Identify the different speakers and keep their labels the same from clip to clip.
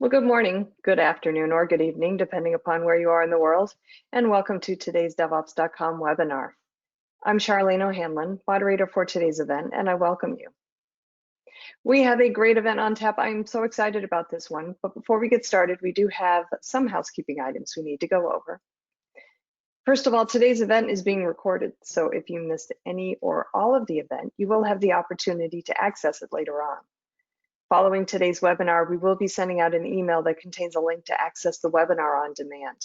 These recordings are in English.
Speaker 1: Well, good morning, good afternoon, or good evening, depending upon where you are in the world, and welcome to today's DevOps.com webinar. I'm Charlene O'Hanlon, moderator for today's event, and I welcome you. We have a great event on tap. I'm so excited about this one, but before we get started, we do have some housekeeping items we need to go over. First of all, today's event is being recorded, so if you missed any or all of the event, you will have the opportunity to access it later on. Following today's webinar, we will be sending out an email that contains a link to access the webinar on demand.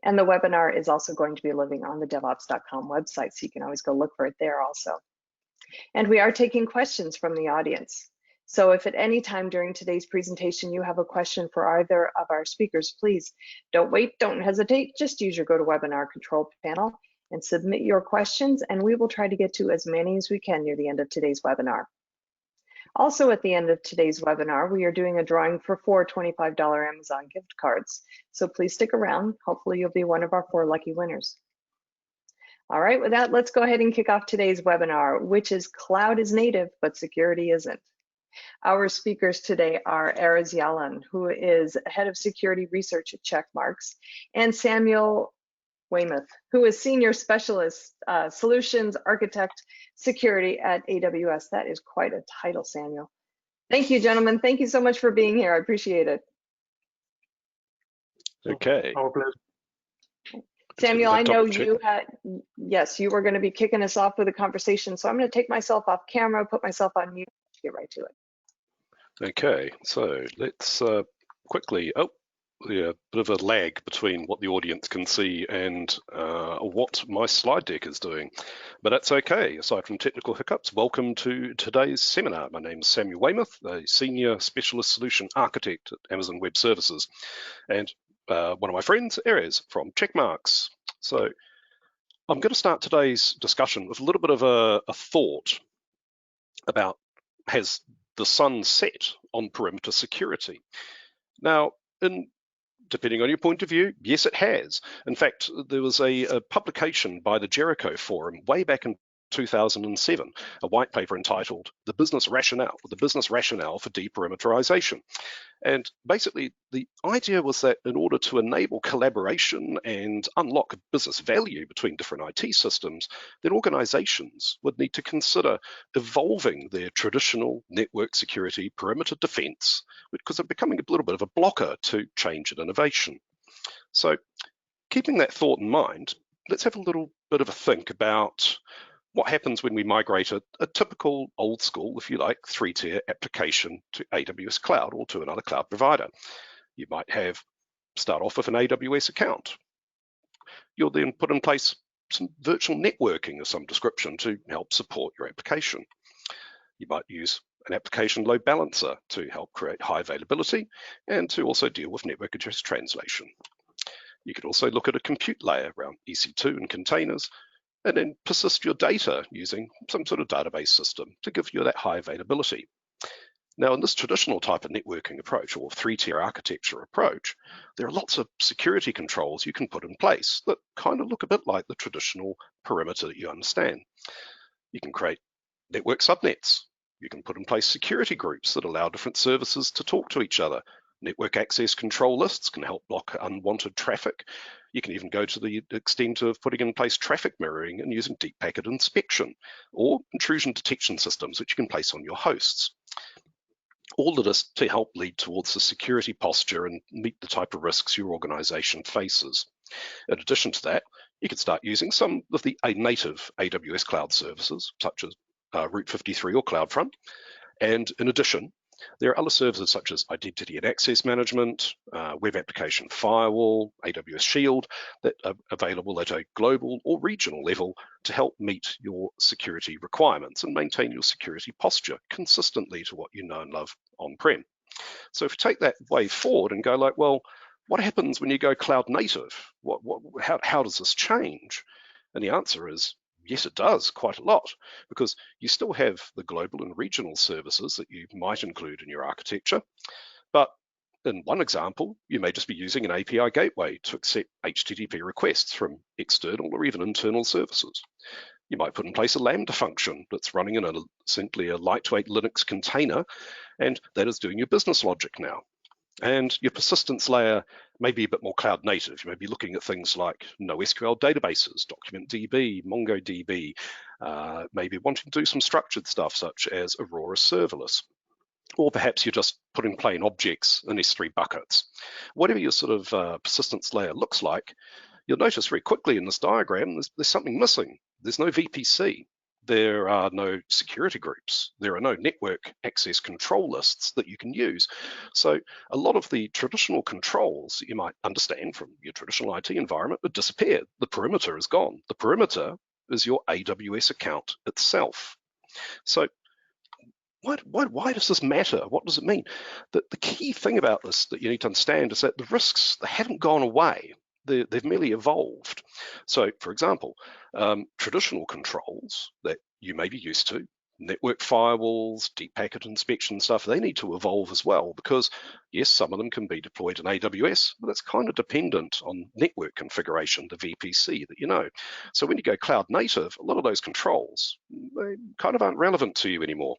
Speaker 1: And the webinar is also going to be living on the DevOps.com website, so you can always go look for it there also. And we are taking questions from the audience. So if at any time during today's presentation you have a question for either of our speakers, please don't wait, don't hesitate, just use your GoToWebinar control panel and submit your questions, and we will try to get to as many as we can near the end of today's webinar. Also at the end of today's webinar, we are doing a drawing for 4 $25 Amazon gift cards. So please stick around. Hopefully you'll be one of our 4 lucky winners. All right, with that, let's go ahead and kick off today's webinar, which is Cloud is Native, but Security Isn't. Our speakers today are Erez Yalan, who is Head of Security Research at Checkmarx, and Samuel Weymouth, who is Senior Specialist Solutions Architect Security at AWS. That is quite a title, Samuel. Thank you, gentlemen. Thank you so much for being here. I appreciate it.
Speaker 2: Okay.
Speaker 3: Our pleasure.
Speaker 1: Samuel, I know you had, yes, you were going to be kicking us off with a conversation, so I'm going to take myself off camera, put myself on mute, get right to it.
Speaker 2: Okay, so let's quickly, yeah, bit of a lag between what the audience can see and what my slide deck is doing, but that's okay. Aside from technical hiccups, welcome to today's seminar. My name is Samuel Weymouth, a Senior Specialist Solution Architect at Amazon Web Services, and one of my friends, Erez from Checkmarx. So I'm going to start today's discussion with a little bit of a thought about, has the sun set on perimeter security? Now, depending on your point of view, yes, it has. In fact, there was a publication by the Jericho Forum way back in 2007, a white paper entitled The Business Rationale for Deperimeterization. And basically, the idea was that in order to enable collaboration and unlock business value between different IT systems, then organizations would need to consider evolving their traditional network security perimeter defense, because they're becoming a little bit of a blocker to change and innovation. So keeping that thought in mind, let's have a little bit of a think about what happens when we migrate a typical old school, if you like, 3-tier application to AWS Cloud or to another cloud provider. You might start off with an AWS account. You'll then put in place some virtual networking of some description to help support your application. You might use an application load balancer to help create high availability and to also deal with network address translation. You could also look at a compute layer around EC2 and containers, and then persist your data using some sort of database system to give you that high availability. Now, in this traditional type of networking approach or 3-tier architecture approach, there are lots of security controls you can put in place that kind of look a bit like the traditional perimeter that you understand. You can create network subnets. You can put in place security groups that allow different services to talk to each other. Network access control lists can help block unwanted traffic. You can even go to the extent of putting in place traffic mirroring and using deep packet inspection, or intrusion detection systems which you can place on your hosts. All of this to help lead towards the security posture and meet the type of risks your organization faces. In addition to that, you can start using some of the native AWS cloud services, such as Route 53 or CloudFront. And in addition, there are other services such as Identity and Access Management, Web Application Firewall, AWS Shield, that are available at a global or regional level to help meet your security requirements and maintain your security posture consistently to what you know and love on-prem. So if you take that way forward and go like, well, what happens when you go cloud native? How does this change? And the answer is, yes, it does quite a lot, because you still have the global and regional services that you might include in your architecture. But in one example, you may just be using an API gateway to accept HTTP requests from external or even internal services. You might put in place a Lambda function that's running in simply a lightweight Linux container, and that is doing your business logic now. And your persistence layer may be a bit more cloud native. You may be looking at things like NoSQL databases, DocumentDB, MongoDB, maybe wanting to do some structured stuff such as Aurora Serverless. Or perhaps you're just putting plain objects in S3 buckets. Whatever your sort of persistence layer looks like, you'll notice very quickly in this diagram there's something missing. There's no VPC. There are no security groups. There are no network access control lists that you can use. So a lot of the traditional controls that you might understand from your traditional IT environment have disappeared. The perimeter is gone. The perimeter is your AWS account itself. So why does this matter? What does it mean? The key thing about this that you need to understand is that the risks, they haven't gone away. They've merely evolved. So, for example, traditional controls that you may be used to, network firewalls, deep packet inspection stuff, they need to evolve as well because, yes, some of them can be deployed in AWS, but that's kind of dependent on network configuration, the VPC that you know. So when you go cloud native, a lot of those controls, they kind of aren't relevant to you anymore.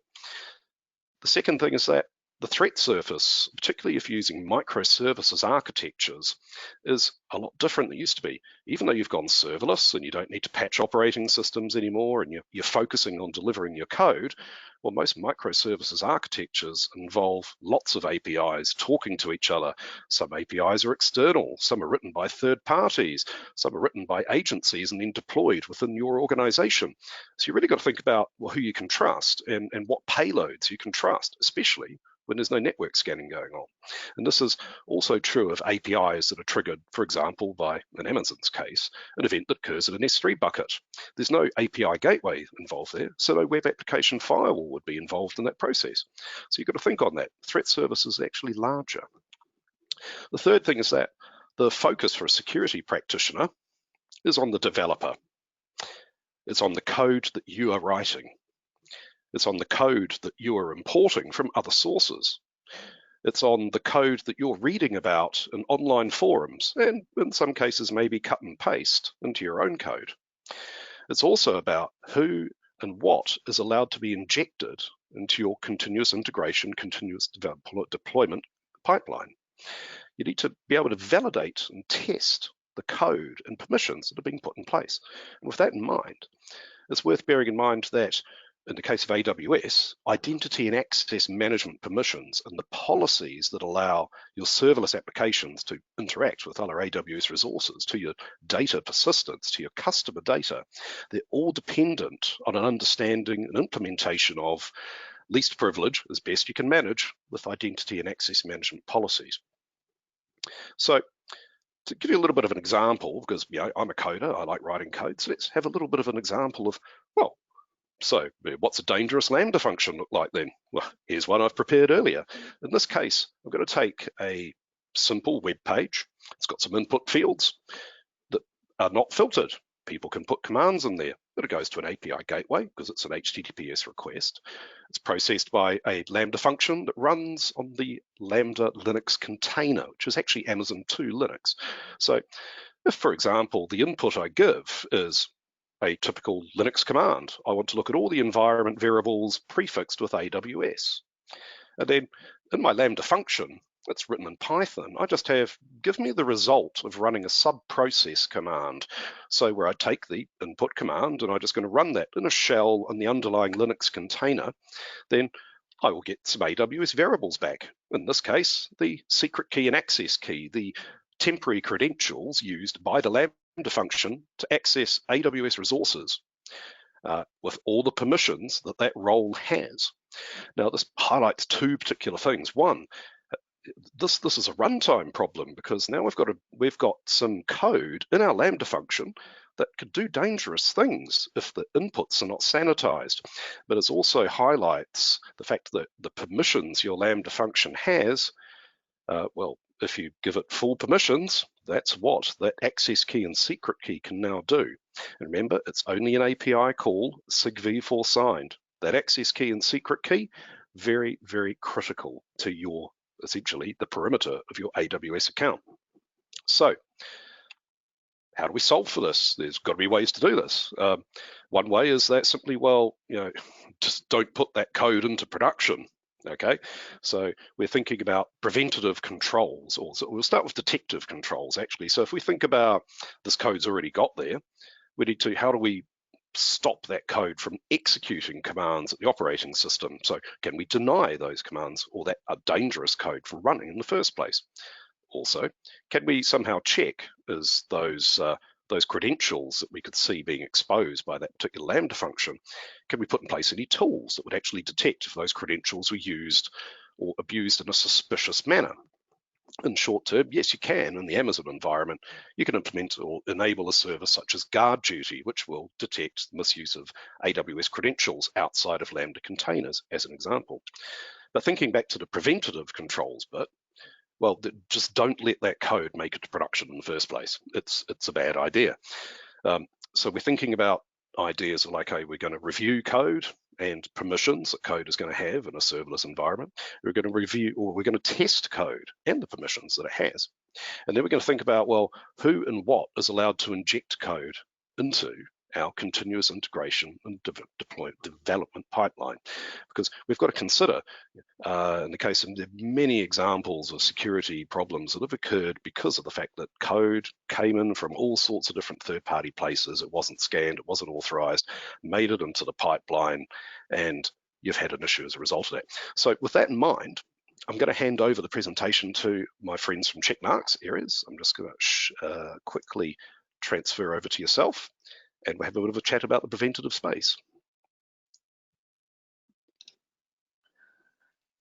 Speaker 2: The second thing is that the threat surface, particularly if you're using microservices architectures, is a lot different than it used to be. Even though you've gone serverless and you don't need to patch operating systems anymore and you're focusing on delivering your code, well, most microservices architectures involve lots of APIs talking to each other. Some APIs are external, some are written by third parties, some are written by agencies and then deployed within your organization. So you really got to think about who you can trust and what payloads you can trust, especially when there's no network scanning going on. And this is also true of APIs that are triggered, for example, by, in Amazon's case, an event that occurs in an S3 bucket. There's no API gateway involved there, so no web application firewall would be involved in that process. So you've got to think on that. Threat service is actually larger. The third thing is that the focus for a security practitioner is on the developer. It's on the code that you are writing. It's on the code that you are importing from other sources. It's on the code that you're reading about in online forums, and in some cases maybe cut and paste into your own code. It's also about who and what is allowed to be injected into your continuous integration, continuous deployment pipeline. You need to be able to validate and test the code and permissions that are being put in place. And with that in mind, it's worth bearing in mind that in the case of AWS, identity and access management permissions and the policies that allow your serverless applications to interact with other AWS resources, to your data persistence, to your customer data, they're all dependent on an understanding and implementation of least privilege as best you can manage with identity and access management policies. So to give you a little bit of an example, because I'm a coder, I like writing code, so let's have a little bit of an example of, well, so what's a dangerous Lambda function look like then? Well, here's one I've prepared earlier. In this case, I'm going to take a simple web page. It's got some input fields that are not filtered. People can put commands in there, but it goes to an API gateway because it's an HTTPS request. It's processed by a Lambda function that runs on the Lambda Linux container, which is actually Amazon 2 Linux. So if, for example, the input I give is a typical Linux command, I want to look at all the environment variables prefixed with AWS. And then in my Lambda function, it's written in Python, I just have, give me the result of running a sub-process command. So where I take the input command and I'm just going to run that in a shell on the underlying Linux container, then I will get some AWS variables back. In this case, the secret key and access key, the temporary credentials used by the Lambda function to access AWS resources with all the permissions that that role has. Now, this highlights two particular things. One, this is a runtime problem because now we've got some code in our Lambda function that could do dangerous things if the inputs are not sanitized. But it also highlights the fact that the permissions your Lambda function has, well, if you give it full permissions, that's what that access key and secret key can now do. And remember, it's only an API call, SIGV4 signed. That access key and secret key, very, very critical to your, essentially, the perimeter of your AWS account. So how do we solve for this? There's got to be ways to do this. One way is that simply, well, just don't put that code into production. Okay, so we're thinking about preventative controls, or so we'll start with detective controls actually. So if we think about this code's already got there, we need to, how do we stop that code from executing commands at the operating system? So can we deny those commands or that dangerous code from running in the first place? Also, can we somehow check is those credentials that we could see being exposed by that particular Lambda function, can we put in place any tools that would actually detect if those credentials were used or abused in a suspicious manner? In short term, yes, you can. In the Amazon environment, you can implement or enable a service such as guard duty, which will detect misuse of AWS credentials outside of Lambda containers, as an example. But thinking back to the preventative controls bit, well, just don't let that code make it to production in the first place. It's a bad idea. So we're thinking about ideas like, okay, we're going to review code and permissions that code is going to have in a serverless environment. We're going to review, or we're going to test code and the permissions that it has. And then we're going to think about, well, who and what is allowed to inject code into our continuous integration and development pipeline. Because we've got to consider, in the case of many examples of security problems that have occurred because of the fact that code came in from all sorts of different third-party places, it wasn't scanned, it wasn't authorized, made it into the pipeline, and you've had an issue as a result of that. So with that in mind, I'm going to hand over the presentation to my friends from Checkmarx areas. I'm just going to quickly transfer over to yourself, and we'll have a bit of a chat about the preventative space.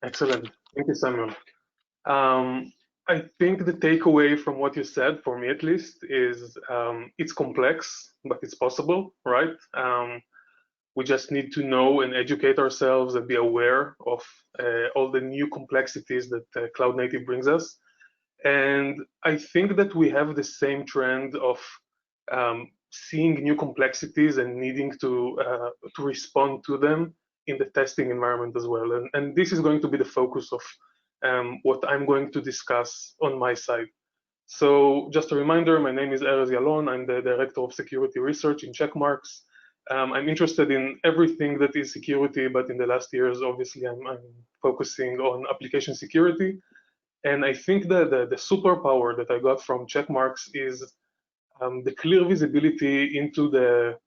Speaker 4: Excellent. Thank you, Samuel. I think the takeaway from what you said, for me at least, is it's complex, but it's possible, right? We just need to know and educate ourselves and be aware of all the new complexities that Cloud Native brings us. And I think that we have the same trend of seeing new complexities and needing to respond to them in the testing environment as well. And this is going to be the focus of what I'm going to discuss on my side. So just a reminder, my name is Erez Yalon. I'm the Director of Security Research in Checkmarx. I'm interested in everything that is security, but in the last years, obviously, I'm focusing on application security. And I think that the superpower that I got from Checkmarx is the clear visibility into the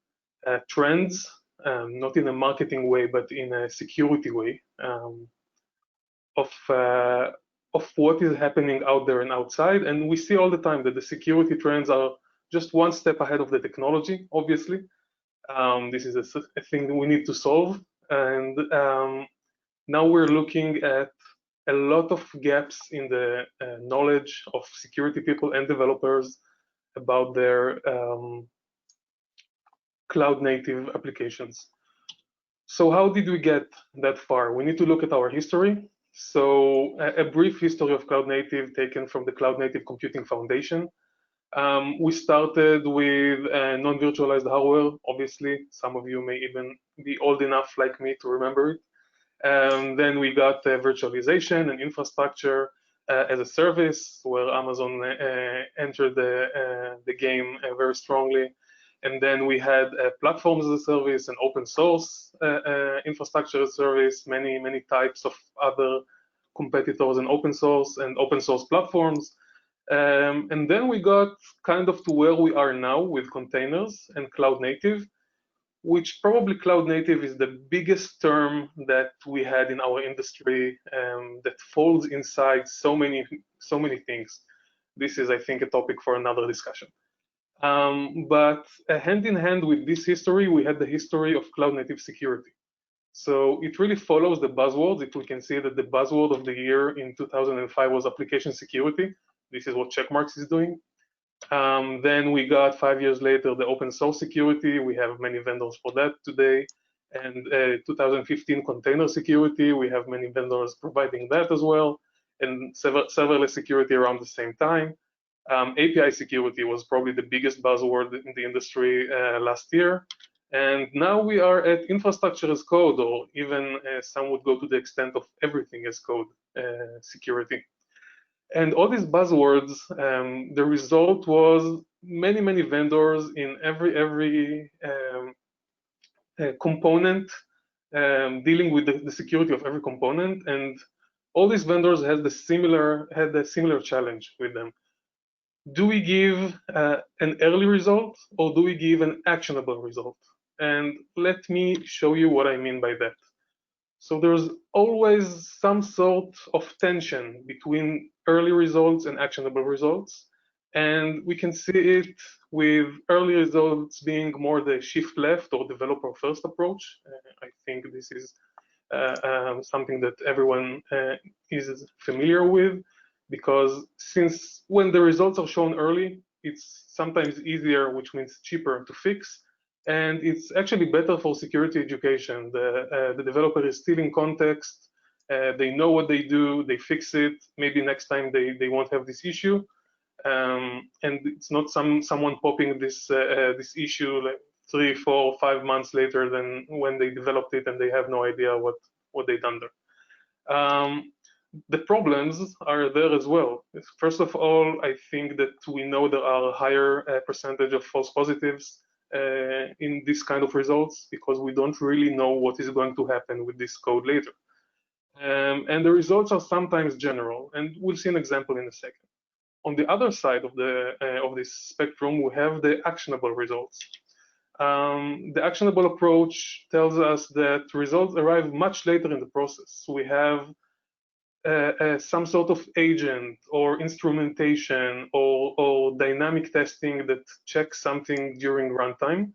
Speaker 4: trends, not in a marketing way, but in a security way, of what is happening out there and outside. And we see all the time that the security trends are just one step ahead of the technology, obviously. This is a thing that we need to solve. And now we're looking at a lot of gaps in the knowledge of security people and developers about their cloud native applications. So how did we get that far? We need to look at our history. So a brief history of cloud native taken from the Cloud Native Computing Foundation. We started with non-virtualized hardware. Obviously, some of you may even be old enough like me to remember it. Then we got virtualization and infrastructure as a service, where Amazon entered the game very strongly. And then we had platforms as a service and open source infrastructure as a service, many types of other competitors in open source and open source platforms. And then we got kind of to where we are now with containers and cloud native, which probably cloud native is the biggest term that we had in our industry that folds inside so many things. This is, I think, a topic for another discussion. But hand in hand with this history, we had the history of cloud native security. So it really follows the buzzwords. If we can see that the buzzword of the year in 2005 was application security. This is what Checkmarx is doing. Then we got 5 years later the open source security. We have many vendors for that today. And 2015 container security. We have many vendors providing that as well. And serverless security around the same time. API security was probably the biggest buzzword in the industry last year. And now we are at infrastructure as code, or even some would go to the extent of everything as code security. And all these buzzwords, the result was many vendors in every component dealing with the security of every component, and all these vendors had a similar challenge with them. Do we give an early result, or do we give an actionable result? And let me show you what I mean by that. So there's always some sort of tension between early results and actionable results. And we can see it with early results being more the shift left or developer first approach. I think this is something that everyone is familiar with, because since when the results are shown early, it's sometimes easier, which means cheaper to fix. And it's actually better for security education. The developer is still in context. They know what they do, they fix it. Maybe next time they won't have this issue. And it's not someone popping this issue like 3, 4, 5 months later than when they developed it and they have no idea what they've done there. The problems are there as well. First of all, I think that we know there are a higher percentage of false positives in this kind of results, because we don't really know what is going to happen with this code later. And the results are sometimes general, and we'll see an example in a second. On the other side of this spectrum, we have the actionable results. The actionable approach tells us that results arrive much later in the process. We have some sort of agent or instrumentation or dynamic testing that checks something during runtime.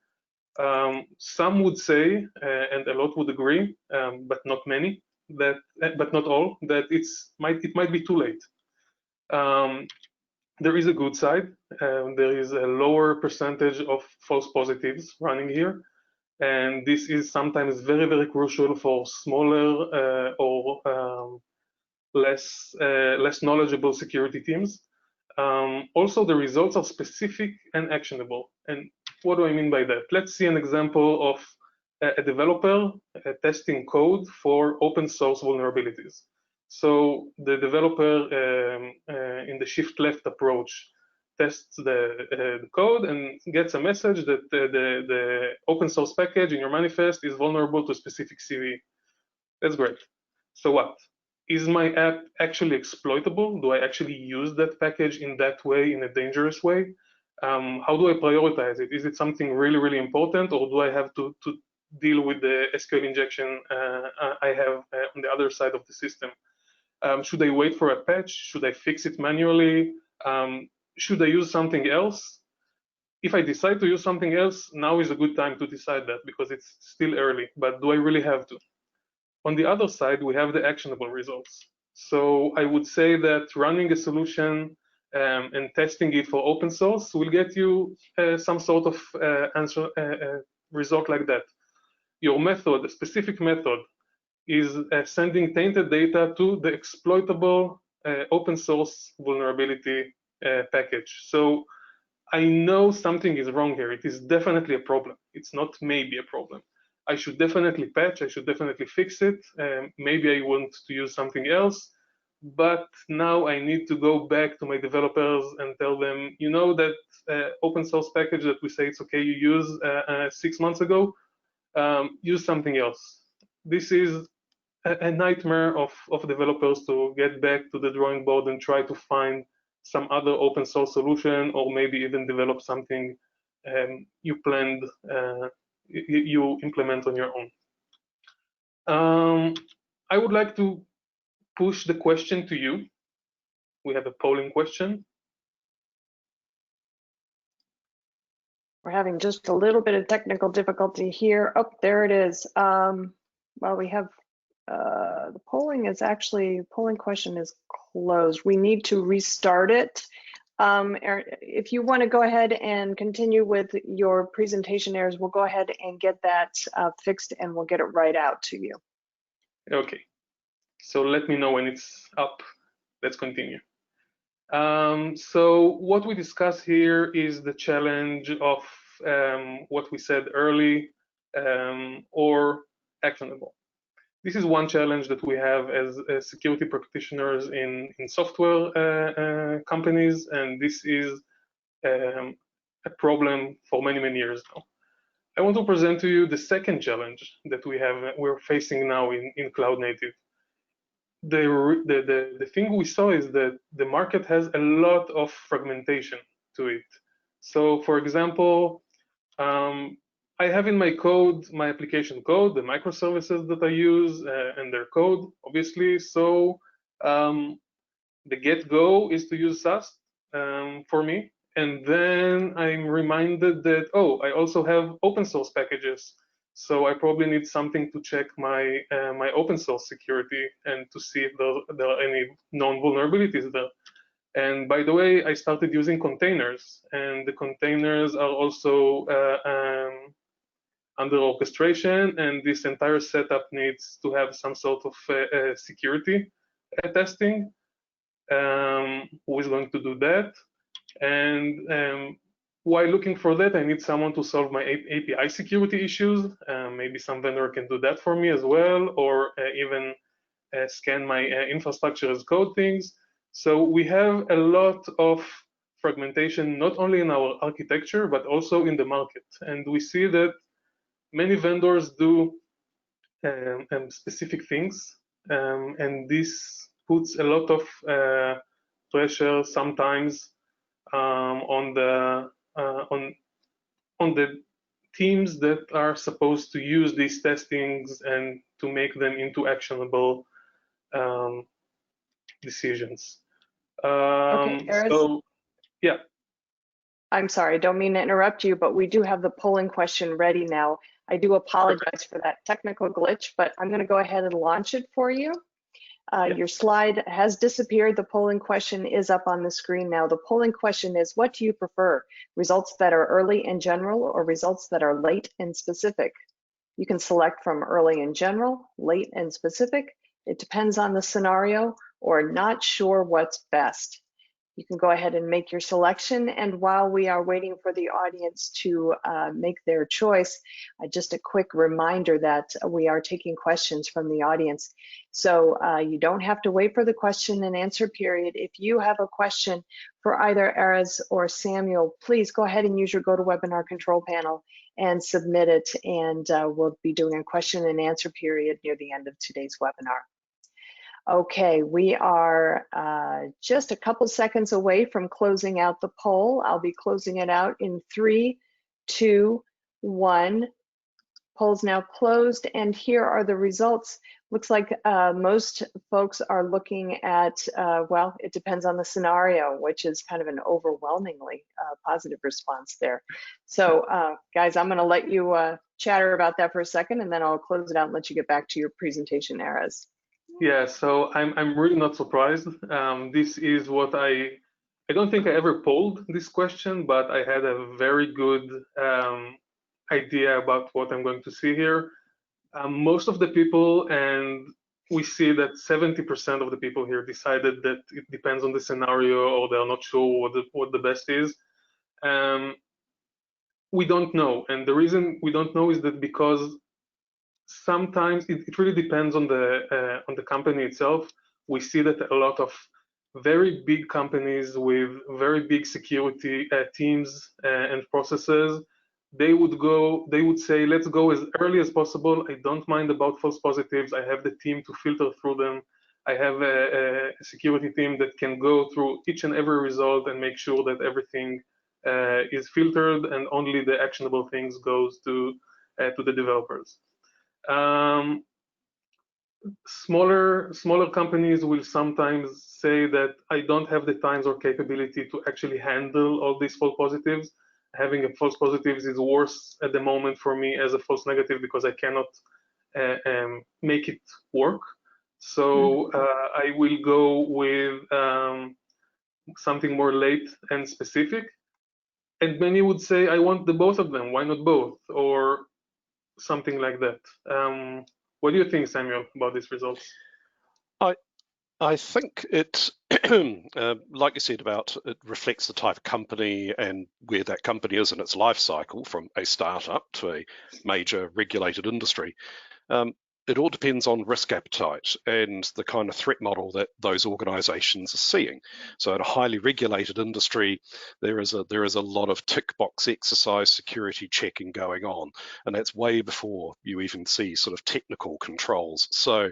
Speaker 4: Some would say, and a lot would agree, but not many, but not all, that it might be too late. There is a good side. There is a lower percentage of false positives running here. And this is sometimes very, very crucial for smaller or less knowledgeable security teams. Also, the results are specific and actionable. And what do I mean by that? Let's see an example of a developer testing code for open source vulnerabilities. So the developer in the shift left approach tests the code and gets a message that the open source package in your manifest is vulnerable to a specific CVE. That's great. So what? Is my app actually exploitable? Do I actually use that package in that way, in a dangerous way? How do I prioritize it? Is it something really, really important, or do I have to deal with the SQL injection I have on the other side of the system? Should I wait for a patch? Should I fix it manually? Should I use something else? If I decide to use something else, now is a good time to decide that, because it's still early, but do I really have to? On the other side, we have the actionable results. So I would say that running a solution and testing it for open source will get you some sort of result like that. Your method, a specific method, is sending tainted data to the exploitable open source vulnerability package. So I know something is wrong here. It is definitely a problem. It's not maybe a problem. I should definitely patch, I should definitely fix it. Maybe I want to use something else, but now I need to go back to my developers and tell them, you know, that open source package that we say it's okay you use 6 months ago, use something else. This is a nightmare of developers to get back to the drawing board and try to find some other open source solution, or maybe even develop something you planned you implement on your own. I would like to push the question to you. We have a polling question.
Speaker 1: We're having just a little bit of technical difficulty here. Oh, there it is. Well, we have the polling question is closed. We need to restart it. If you want to go ahead and continue with your presentation errors, we'll go ahead and get that fixed, and we'll get it right out to you.
Speaker 4: Okay, so let me know when it's up. Let's continue. So what we discuss here is the challenge of what we said early or actionable. This is one challenge that we have as security practitioners in software companies, and this is a problem for many, many years now. I want to present to you the second challenge that we're facing now in cloud native. The thing we saw is that the market has a lot of fragmentation to it. So for example, I have in my code, my application code, the microservices that I use and their code, obviously. So the get-go is to use SAST for me. And then I'm reminded that, oh, I also have open source packages. So I probably need something to check my my open source security and to see if there are any known vulnerabilities there. And by the way, I started using containers, and the containers are also under orchestration, and this entire setup needs to have some sort of security testing. Who is going to do that? And while looking for that, I need someone to solve my API security issues. Maybe some vendor can do that for me as well, or even scan my infrastructure as code things. So we have a lot of fragmentation, not only in our architecture, but also in the market. And we see that many vendors do specific things, and this puts a lot of pressure sometimes on the teams that are supposed to use these testings and to make them into actionable decisions.
Speaker 1: Okay, Erez,
Speaker 4: So yeah.
Speaker 1: I'm sorry, I don't mean to interrupt you, but we do have the polling question ready now. I do apologize for that technical glitch, but I'm going to go ahead and launch it for you. Your slide has disappeared. The polling question is up on the screen now. The polling question is, what do you prefer? Results that are early and general or results that are late and specific? You can select from early and general, late and specific. It depends on the scenario, or not sure what's best. You can go ahead and make your selection. And while we are waiting for the audience to make their choice, just a quick reminder that we are taking questions from the audience. So you don't have to wait for the question and answer period. If you have a question for either Erez or Samuel, please go ahead and use your GoToWebinar control panel and submit it. And we'll be doing a question and answer period near the end of today's webinar. Okay, we are just a couple seconds away from closing out the poll. I'll be closing it out in 3, 2, 1. Poll's now closed, and here are the results. Looks like most folks are looking at, well, it depends on the scenario, which is kind of an overwhelmingly positive response there. So guys, I'm gonna let you chatter about that for a second, and then I'll close it out and let you get back to your presentation, Erez.
Speaker 4: Yeah, so I'm really not surprised. This is what I don't think I ever polled this question, but I had a very good idea about what I'm going to see here. Most of the people, and we see that 70% of the people here decided that it depends on the scenario, or they're not sure what the best is. We don't know, and the reason we don't know is that because sometimes it really depends on the company itself. We see that a lot of very big companies with very big security teams and processes, they would say, let's go as early as possible. I don't mind about false positives. I have the team to filter through them. I have a security team that can go through each and every result and make sure that everything is filtered and only the actionable things goes to the developers. Smaller companies will sometimes say that I don't have the time or capability to actually handle all these false positives. Having a false positives is worse at the moment for me as a false negative because I cannot make it work. So I will go with something more late and specific. And many would say, I want the both of them. Why not both? Or something like that. What do you think, Samuel, about these results?
Speaker 2: I think it, like you said, about it reflects the type of company and where that company is in its life cycle, from a startup to a major regulated industry. it all depends on risk appetite and the kind of threat model that those organizations are seeing. So in a highly regulated industry, there is a lot of tick box exercise security checking going on, and that's way before you even see sort of technical controls. So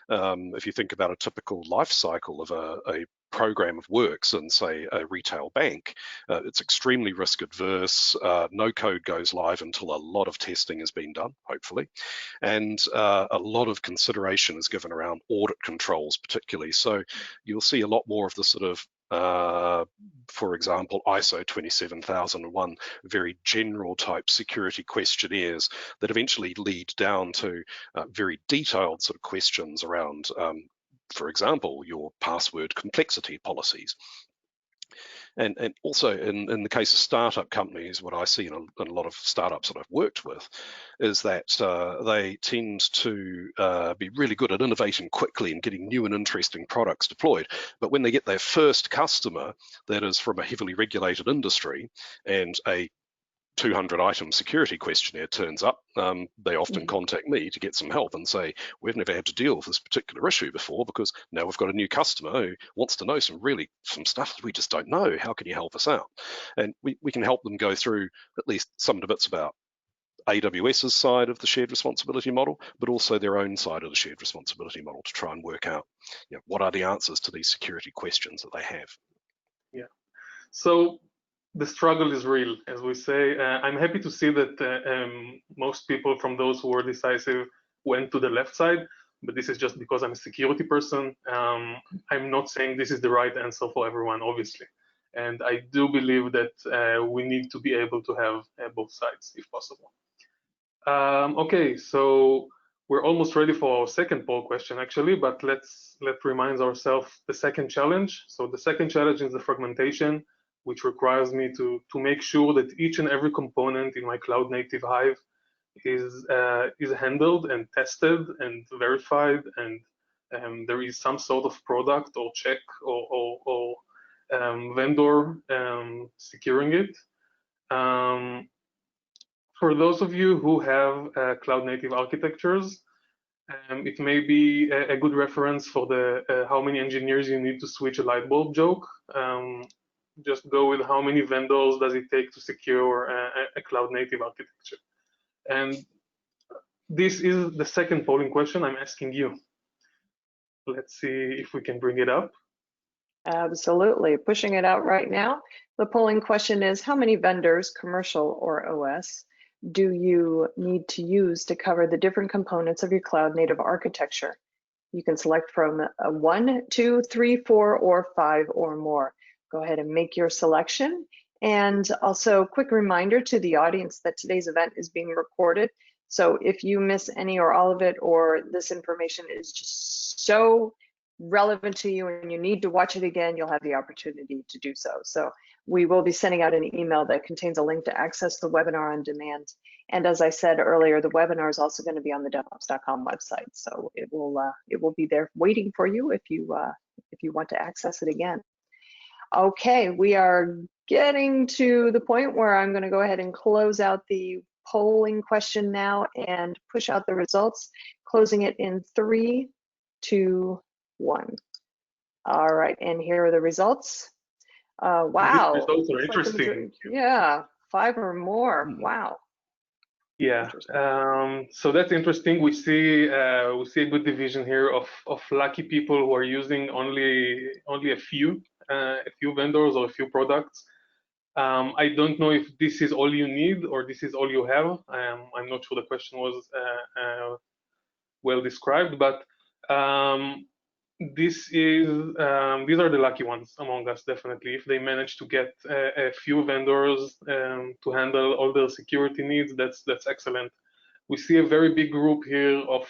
Speaker 2: if you think about a typical life cycle of a program of works in, say, a retail bank, it's extremely risk adverse. No code goes live until a lot of testing has been done, hopefully, and a lot of consideration is given around audit controls particularly. So you'll see a lot more of the sort of for example, ISO 27001, very general type security questionnaires that eventually lead down to very detailed sort of questions around, for example, your password complexity policies. And also in the case of startup companies, what I see in a lot of startups that I've worked with is that they tend to be really good at innovating quickly and getting new and interesting products deployed. But when they get their first customer that is from a heavily regulated industry and a 200-item security questionnaire turns up, they often contact me to get some help and say, we've never had to deal with this particular issue before because now we've got a new customer who wants to know some stuff that we just don't know. How can you help us out? And we can help them go through at least some of the bits about AWS's side of the shared responsibility model, but also their own side of the shared responsibility model to try and work out, what are the answers to these security questions that they have.
Speaker 4: Yeah. So the struggle is real, as we say. I'm happy to see that most people from those who were decisive went to the left side, but this is just because I'm a security person. I'm not saying this is the right answer for everyone, obviously. And I do believe that we need to be able to have both sides, if possible. Okay, so we're almost ready for our second poll question, actually, but let's remind ourselves the second challenge. So the second challenge is the fragmentation, which requires me to make sure that each and every component in my cloud native Hive is handled and tested and verified, and there is some sort of product or check or vendor securing it. For those of you who have cloud native architectures, it may be a good reference for the how many engineers you need to switch a light bulb joke. Just go with how many vendors does it take to secure a cloud native architecture. And this is the second polling question I'm asking you. Let's see if we can bring it up.
Speaker 1: Absolutely, pushing it out right now. The polling question is, how many vendors, commercial or OS, do you need to use to cover the different components of your cloud native architecture? You can select from 1, 2, 3, 4, or 5 or more. Go ahead and make your selection. And also, quick reminder to the audience that today's event is being recorded. So if you miss any or all of it, or this information is just so relevant to you and you need to watch it again, you'll have the opportunity to do so. So we will be sending out an email that contains a link to access the webinar on demand. And as I said earlier, the webinar is also going to be on the DevOps.com website. So it will be there waiting for you if you want to access it again. Okay, we are getting to the point where I'm going to go ahead and close out the polling question now and push out the results, closing it in 3, 2, 1. All right, and here are the results. Wow.
Speaker 4: These results are interesting.
Speaker 1: Yeah, 5 or more. Wow.
Speaker 4: Yeah, so that's interesting. We see a good division here of lucky people who are using only a few vendors or a few products. I don't know if this is all you need or this is all you have. I'm not sure the question was well described, but these are the lucky ones among us, definitely. If they manage to get a few vendors to handle all their security needs, that's excellent. We see a very big group here of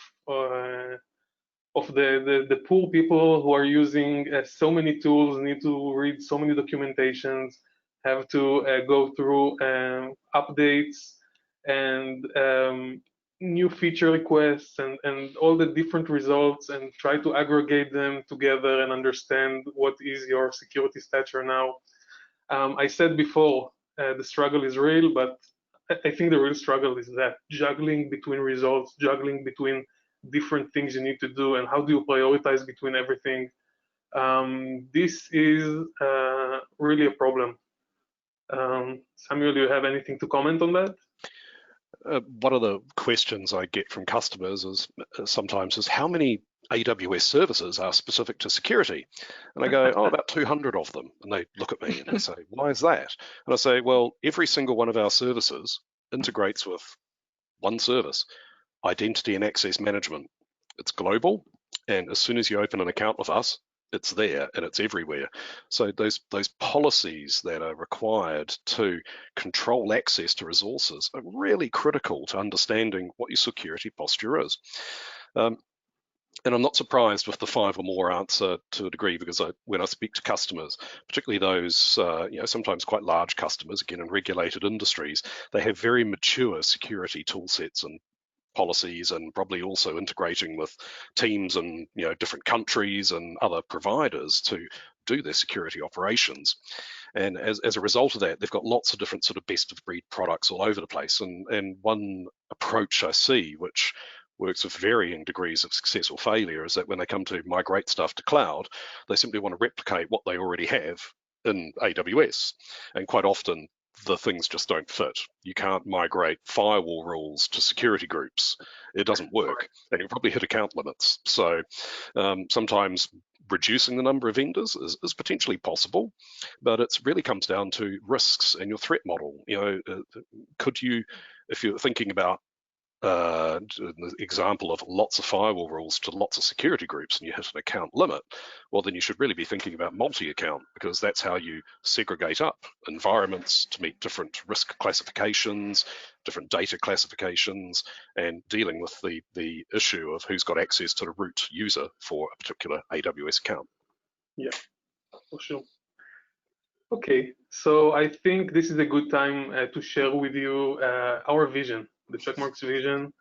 Speaker 4: the poor people who are using so many tools, need to read so many documentations, have to go through updates and new feature requests and all the different results and try to aggregate them together and understand what is your security stature now. I said before, the struggle is real, but I think the real struggle is that juggling between results, juggling between different things you need to do, and how do you prioritize between everything. This is really a problem. Samuel, do you have anything to comment on that?
Speaker 2: One of the questions I get from customers is sometimes how many AWS services are specific to security? And I go, oh, about 200 of them. And they look at me and they say, why is that? And I say, well, every single one of our services integrates with one service, identity and access management. It's global, and as soon as you open an account with us, it's there and it's everywhere. So those policies that are required to control access to resources are really critical to understanding what your security posture is. And I'm not surprised with the 5 or more answer to a degree, because when I speak to customers, particularly those sometimes quite large customers, again in regulated industries, they have very mature security tool sets and policies, and probably also integrating with teams in different countries and other providers to do their security operations. And as a result of that, they've got lots of different sort of best of breed products all over the place. And one approach I see, which works with varying degrees of success or failure, is that when they come to migrate stuff to cloud, they simply want to replicate what they already have in AWS. And quite often the things just don't fit. You can't migrate firewall rules to security groups. It doesn't work, and you'll probably hit account limits. So sometimes reducing the number of vendors is potentially possible, but it really comes down to risks and your threat model. Could you, if you're thinking about the example of lots of firewall rules to lots of security groups and you hit an account limit, well, then you should really be thinking about multi-account, because that's how you segregate up environments to meet different risk classifications, different data classifications, and dealing with the issue of who's got access to the root user for a particular AWS account.
Speaker 4: Yeah, for sure. Okay, so I think this is a good time to share with you our vision, the Checkmarx vision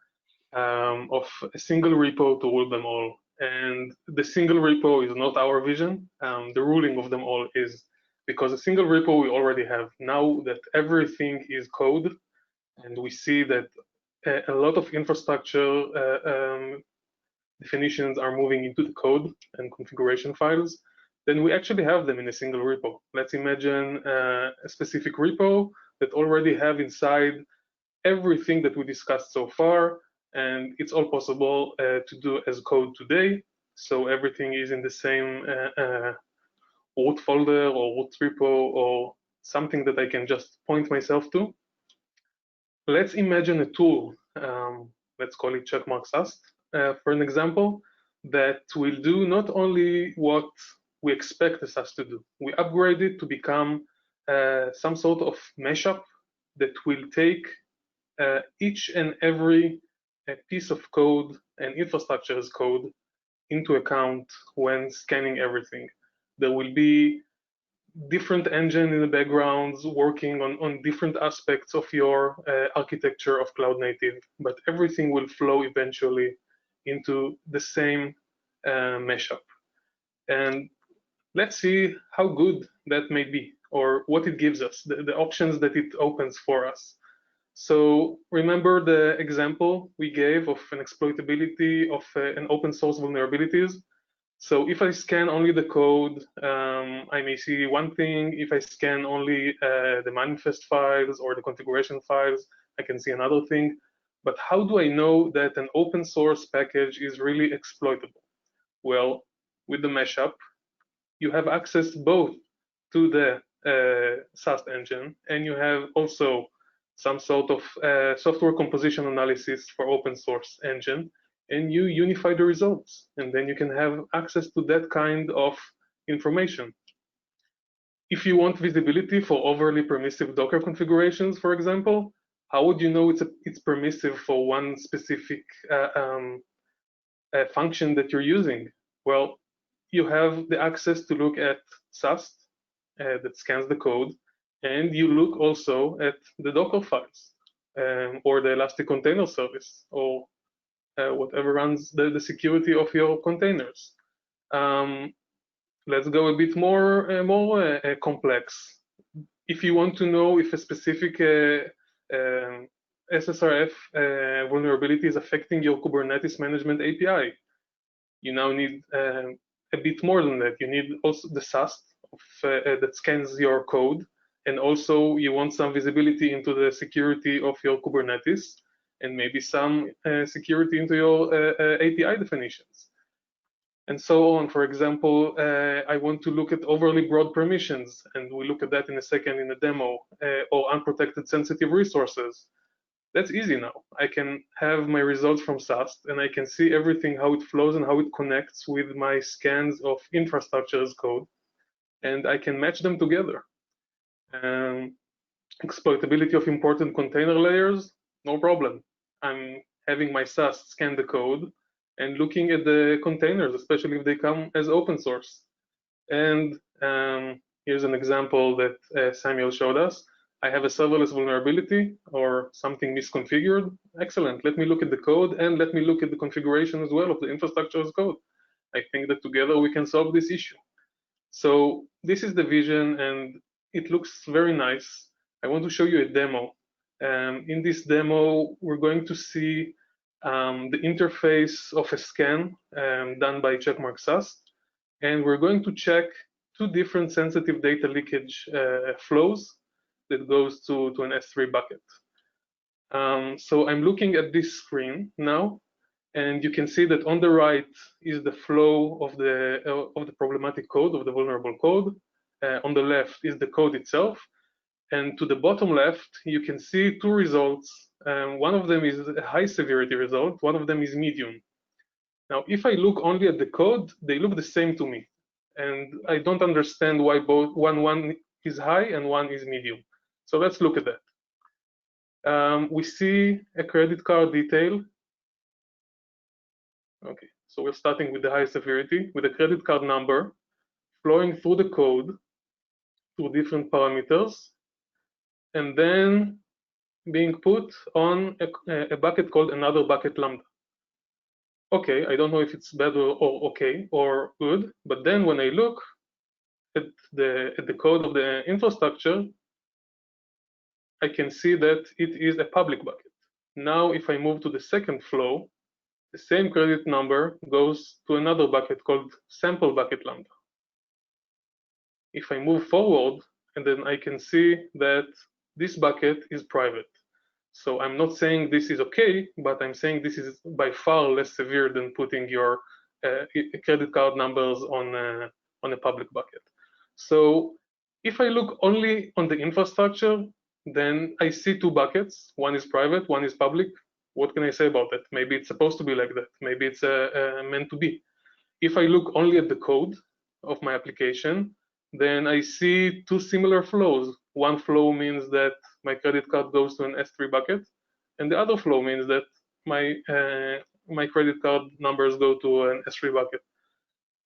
Speaker 4: of a single repo to rule them all. And the single repo is not our vision. The ruling of them all is, because a single repo we already have. Now that everything is code, and we see that a lot of infrastructure definitions are moving into the code and configuration files, then we actually have them in a single repo. Let's imagine a specific repo that already have inside everything that we discussed so far, and it's all possible to do as code today. So everything is in the same root folder or root repo or something that I can just point myself to. Let's imagine a tool, let's call it Checkmarx SAST, for an example, that will do not only what we expect the SAST to do. We upgrade it to become some sort of mashup that will take each and every piece of code and infrastructure as code into account when scanning everything. There will be different engine in the backgrounds working on different aspects of your architecture of cloud native, but everything will flow eventually into the same mashup. And let's see how good that may be, or what it gives us, the options that it opens for us. So remember the example we gave of an exploitability of an open source vulnerabilities. So if I scan only the code, I may see one thing. If I scan only the manifest files or the configuration files, I can see another thing. But how do I know that an open source package is really exploitable? Well, with the mashup, you have access both to the SAST engine, and you have also some sort of software composition analysis for open source engine, and you unify the results, and then you can have access to that kind of information. If you want visibility for overly permissive Docker configurations, for example, how would you know it's permissive for one specific function that you're using? Well, you have the access to look at SAST that scans the code, and you look also at the Docker files or the Elastic Container Service or whatever runs the security of your containers. Let's go a bit more complex. If you want to know if a specific SSRF vulnerability is affecting your Kubernetes management API. You now need a bit more than that. You need also the SAST that scans your code, and also you want some visibility into the security of your Kubernetes, and maybe some security into your API definitions, and so on. For example, I want to look at overly broad permissions, and we'll look at that in a second in a demo, or unprotected sensitive resources. That's easy now. I can have my results from SAST, and I can see everything, how it flows and how it connects with my scans of infrastructure as code, and I can match them together. Exploitability of important container layers, no problem. I'm having my SAST scan the code and looking at the containers, especially if they come as open source. And here's an example that Samuel showed us. I have a serverless vulnerability or something misconfigured. Excellent. Let me look at the code and let me look at the configuration as well of the infrastructure as code. I think that together we can solve this issue. So this is the vision, and it looks very nice. I want to show you a demo. In this demo, we're going to see the interface of a scan done by Checkmark SAST, and we're going to check two different sensitive data leakage flows that goes to an S3 bucket. So I'm looking at this screen now, and you can see that on the right is the flow of the problematic code, of the vulnerable code. On the left is the code itself, and to the bottom left you can see two results. One of them is a high severity result, one of them is medium. Now, if I look only at the code, they look the same to me, and I don't understand why both one is high and one is medium. So let's look at that. We see a credit card detail. Okay, so we're starting with the high severity, with a credit card number flowing through the code through different parameters, and then being put on a bucket called another bucket Lambda. Okay, I don't know if it's bad or okay or good, but then when I look at the code of the infrastructure, I can see that it is a public bucket. Now, if I move to the second flow, the same credit number goes to another bucket called sample bucket Lambda. If I move forward, and then I can see that this bucket is private. So I'm not saying this is okay, but I'm saying this is by far less severe than putting your credit card numbers on a public bucket. So if I look only on the infrastructure, then I see two buckets. One is private, one is public. What can I say about that? Maybe it's supposed to be like that. Maybe it's meant to be. If I look only at the code of my application, then I see two similar flows. One flow means that my credit card goes to an S3 bucket, and the other flow means that my credit card numbers go to an S3 bucket.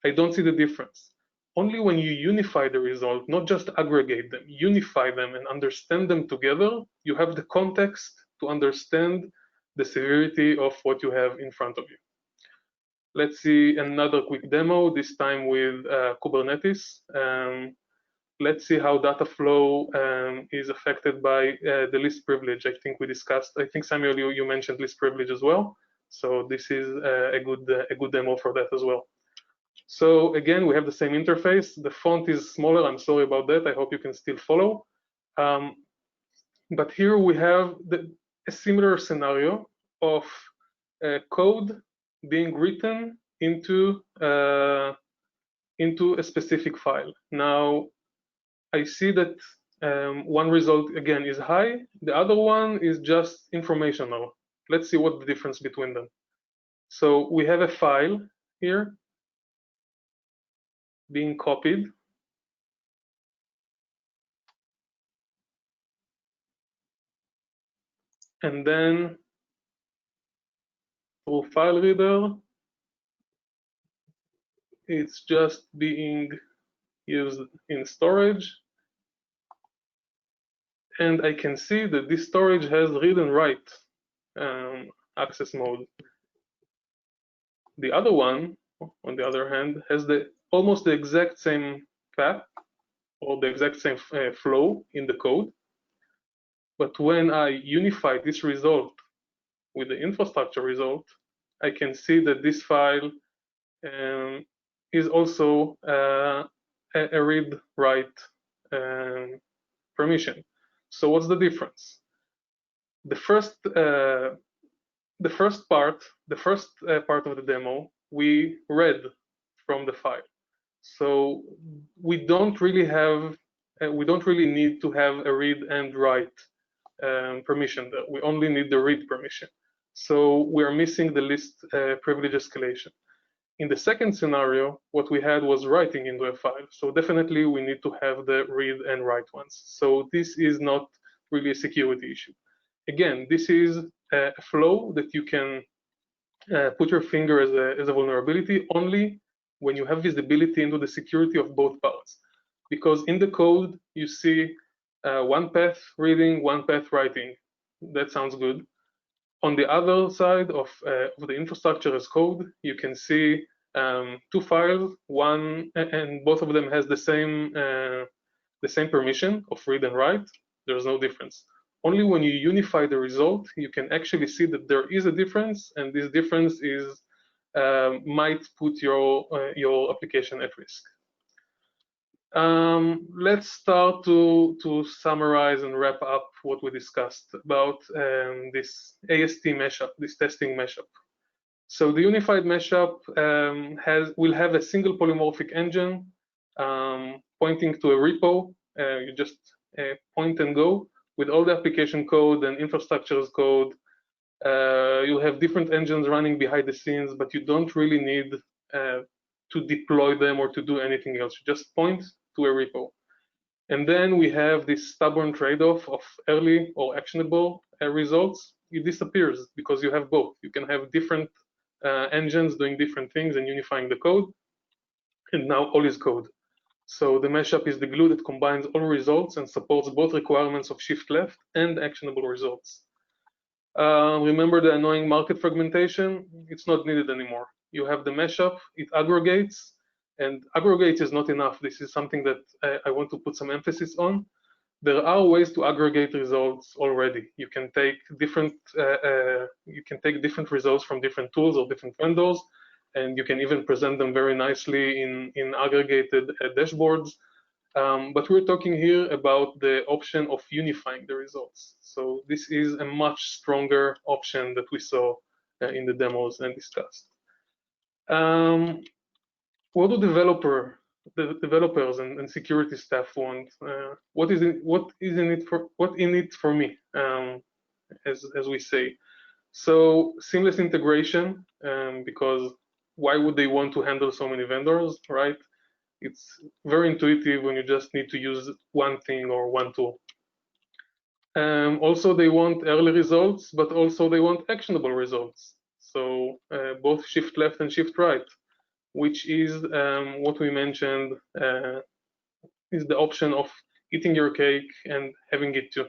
Speaker 4: I don't see the difference. Only when you unify the result, not just aggregate them, unify them and understand them together, you have the context to understand the severity of what you have in front of you. Let's see another quick demo, this time with Kubernetes. Let's see how data flow is affected by the least privilege. I think we discussed, I think Samuel, you mentioned least privilege as well. So this is a good demo for that as well. So again, we have the same interface. The font is smaller. I'm sorry about that. I hope you can still follow. But here we have a similar scenario of code being written into a specific file. Now, I see that one result again is high. The other one is just informational. Let's see what the difference between them. So we have a file here being copied. And then through file reader, it's just being used in storage. And I can see that this storage has read and write access mode. The other one, on the other hand, has almost the exact same path or the exact same flow in the code. But when I unify this result with the infrastructure result, I can see that this file is also a read-write permission. So what's the difference? The first part of the demo, we read from the file. So we don't really need to have a read and write permission there. We only need the read permission. So we are missing the list privilege escalation. In the second scenario, what we had was writing into a file. So definitely we need to have the read and write ones. So this is not really a security issue. Again, this is a flow that you can put your finger as a vulnerability only when you have visibility into the security of both parts. Because in the code, you see one path reading, one path writing. That sounds good. On the other side of the infrastructure as code, you can see two files, one, and both of them has the same permission of read and write. There's no difference. Only when you unify the result, you can actually see that there is a difference, and this difference is might put your application at risk. Let's start to summarize and wrap up what we discussed about this AST mashup, this testing mashup. So the unified mashup will have a single polymorphic engine pointing to a repo. You just point and go with all the application code and infrastructure as code. You'll have different engines running behind the scenes, but you don't really need to deploy them or to do anything else. You just point to a repo. And then we have this stubborn trade-off of early or actionable results. It disappears because you have both. You can have different engines doing different things and unifying the code. And now all is code. So the mashup is the glue that combines all results and supports both requirements of shift left and actionable results. Remember the annoying market fragmentation? It's not needed anymore. You have the mashup, it aggregates, and aggregate is not enough. This is something that I want to put some emphasis on. There are ways to aggregate results already. You can take different results from different tools or different vendors, and you can even present them very nicely in aggregated dashboards. But we're talking here about the option of unifying the results. So this is a much stronger option that we saw in the demos and discussed. What do developers and security staff want? What in it for me, as we say? So seamless integration, because why would they want to handle so many vendors, right? It's very intuitive when you just need to use one thing or one tool. Also, they want early results, but also they want actionable results. So both shift left and shift right, which is what we mentioned is the option of eating your cake and having it too.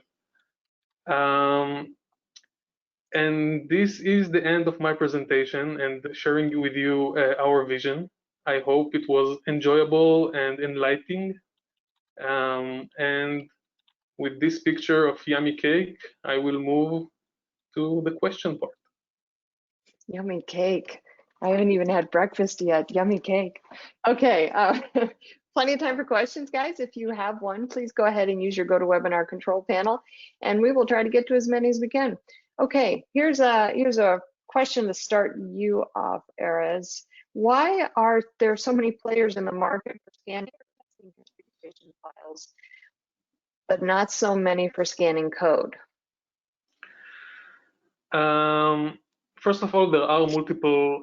Speaker 4: And this is the end of my presentation and sharing with you our vision. I hope it was enjoyable and enlightening. And with this picture of yummy cake, I will move to the question part.
Speaker 1: Yummy cake. I haven't even had breakfast yet. Yummy cake. Okay, plenty of time for questions, guys. If you have one, please go ahead and use your GoToWebinar control panel, and we will try to get to as many as we can. Okay, here's a question to start you off, Erez. Why are there so many players in the market for scanning or testing configuration files, but not so many for scanning code?
Speaker 4: First of all, there are multiple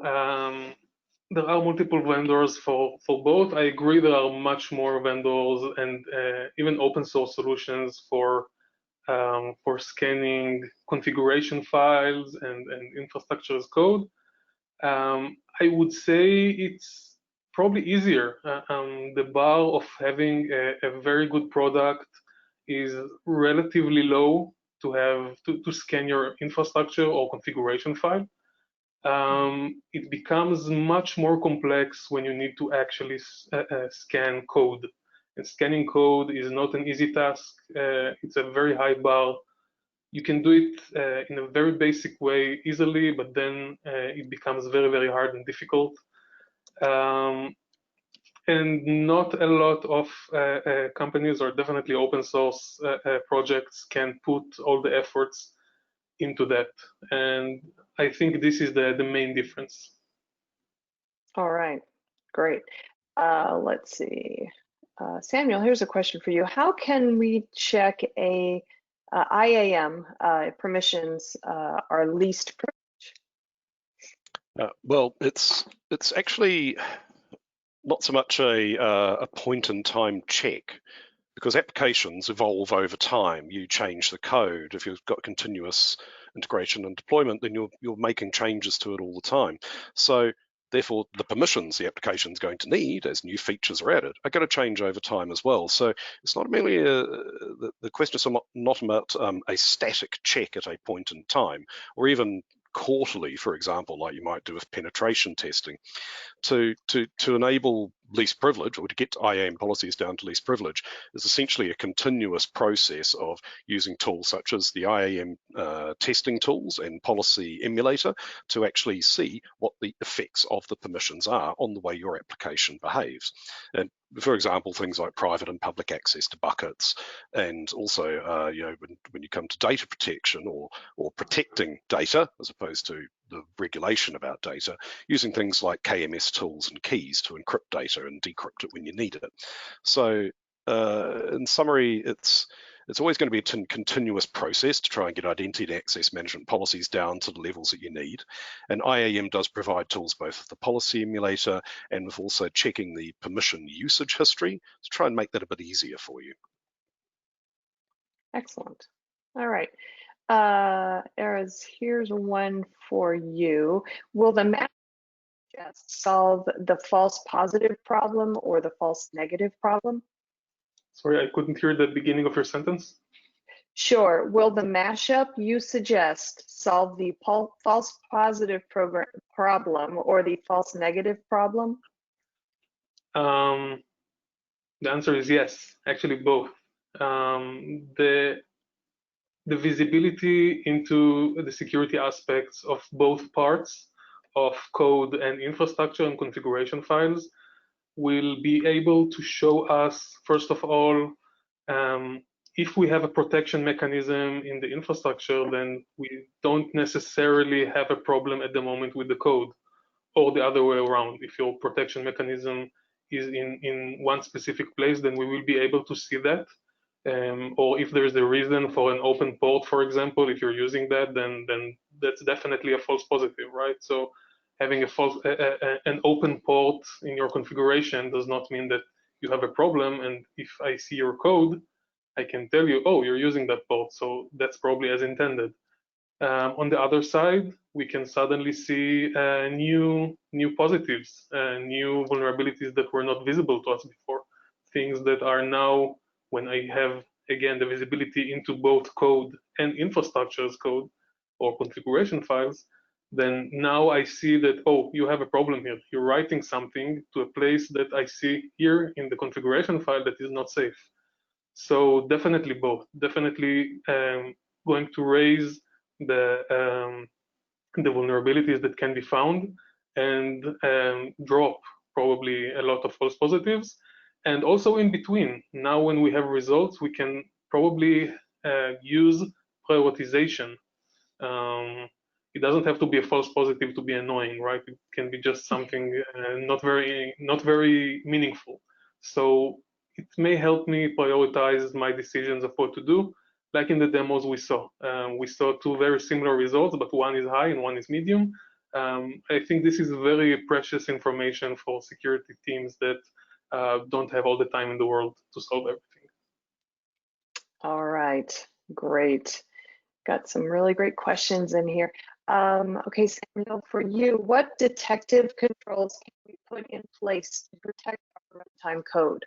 Speaker 4: vendors for both. I agree there are much more vendors and even open source solutions for scanning configuration files and infrastructure as code. I would say it's probably easier. The bar of having a very good product is relatively low to have to scan your infrastructure or configuration file. It becomes much more complex when you need to actually scan code. And scanning code is not an easy task. It's a very high bar. You can do it in a very basic way easily, but then it becomes very, very hard and difficult. And not a lot of companies, or definitely open source projects, can put all the efforts into that. And I think this is the main difference.
Speaker 1: All right, great. Let's see. Samuel, here's a question for you. How can we check a IAM permissions are least privilege?
Speaker 2: Well, it's actually not so much a point in time check, because applications evolve over time. You change the code. If you've got continuous integration and deployment, then you're making changes to it all the time. So therefore, the permissions the application's going to need as new features are added are going to change over time as well. So it's not merely the question is not about a static check at a point in time, or even quarterly, for example, like you might do with penetration testing. To enable least privilege, or to get IAM policies down to least privilege, is essentially a continuous process of using tools such as the IAM testing tools and policy emulator to actually see what the effects of the permissions are on the way your application behaves. And for example, things like private and public access to buckets, and also when you come to data protection or protecting data as opposed to the regulation about data, using things like KMS tools and keys to encrypt data and decrypt it when you need it. So in summary, it's always going to be a continuous process to try and get identity and access management policies down to the levels that you need. And IAM does provide tools both with the policy emulator and with also checking the permission usage history to try and make that a bit easier for you.
Speaker 1: Excellent. All right. Erez, here's one for you. Will the map just solve the false positive problem or the false negative problem?
Speaker 4: Sorry, I couldn't hear the beginning of your sentence.
Speaker 1: Sure. Will the mashup you suggest solve the false positive problem or the false negative problem?
Speaker 4: The answer is yes, actually both. The visibility into the security aspects of both parts of code and infrastructure and configuration files will be able to show us, first of all, if we have a protection mechanism in the infrastructure, then we don't necessarily have a problem at the moment with the code, or the other way around. If your protection mechanism is in one specific place, then we will be able to see that. Or if there's a reason for an open port, for example, if you're using that, then that's definitely a false positive, right? So having an open port in your configuration does not mean that you have a problem. And if I see your code, I can tell you, oh, you're using that port, so that's probably as intended. On the other side, we can suddenly see new positives, new vulnerabilities that were not visible to us before, things that are now, when I have, again, the visibility into both code and infrastructure's code or configuration files, then now I see that, oh, you have a problem here. You're writing something to a place that I see here in the configuration file that is not safe. So definitely both. Definitely going to raise the vulnerabilities that can be found and drop probably a lot of false positives. And also in between, now when we have results, we can probably use prioritization. It doesn't have to be a false positive to be annoying, right? It can be just something not very meaningful. So it may help me prioritize my decisions of what to do. Like in the demos we saw two very similar results, but one is high and one is medium. I think this is very precious information for security teams that don't have all the time in the world to solve everything.
Speaker 1: All right, great. Got some really great questions in here. Okay, Samuel, for you, what detective controls can we put in place to protect our runtime code?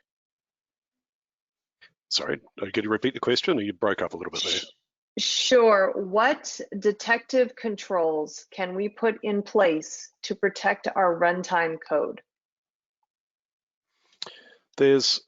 Speaker 2: Sorry, could you repeat the question, or you broke up a little bit there?
Speaker 1: Sure. What detective controls can we put in place to protect our runtime code?
Speaker 2: There's